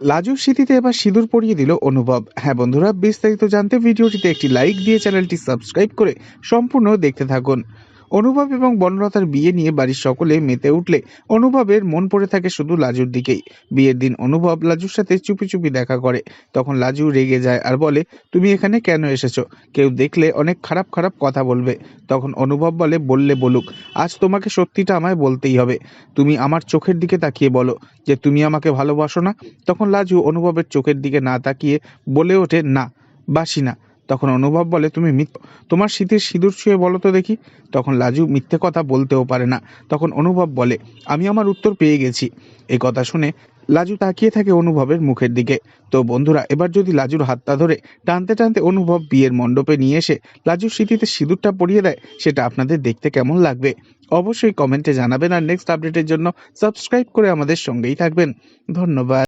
লাজুর স্মৃতিতে এবার সিঁদুর পরিয়ে দিল অনুভব। হ্যাঁ বন্ধুরা, বিস্তারিত জানতে ভিডিওটিতে একটি লাইক দিয়ে চ্যানেলটি সাবস্ক্রাইব করে সম্পূর্ণ দেখতে থাকুন। অনুভব এবং বনলতার বিয়ে নিয়ে বাড়ির সকলে মেতে উঠলে অনুভবের মন পড়ে থাকে শুধু লাজুর দিকেই। বিয়ের দিন অনুভব লাজুর সাথে চুপি চুপি দেখা করে। তখন লাজু রেগে যায় আর বলে, তুমি এখানে কেন এসেছো? কেউ দেখলে অনেক খারাপ খারাপ কথা বলবে। তখন অনুভব বলে, বললে বলুক, আজ তোমাকে সত্যিটা আমায় বলতেই হবে। তুমি আমার চোখের দিকে তাকিয়ে বলো যে তুমি আমাকে ভালোবাসো না। তখন লাজু অনুভবের চোখের দিকে না তাকিয়ে বলে ওঠে, না, বাসি না। তখন অনুভব বলে, তুমি তোমার শীতের সিঁদুর ছুঁয়ে বলো তো দেখি। তখন লাজু মিথ্যে কথা বলতেও পারে না। তখন অনুভব বলে, আমি আমার উত্তর পেয়ে গেছি। এই কথা শুনে লাজু তাকিয়ে থাকে অনুভবের মুখের দিকে। তো বন্ধুরা, এবার যদি লাজুর হাতটা ধরে টানতে টানতে অনুভব বিয়ের মণ্ডপে নিয়ে এসে লাজুর স্মৃতিতে সিঁদুরটা পরিয়ে দেয়, সেটা আপনাদের দেখতে কেমন লাগবে অবশ্যই কমেন্টে জানাবেন। আর নেক্সট আপডেটের জন্য সাবস্ক্রাইব করে আমাদের সঙ্গেই থাকবেন। ধন্যবাদ।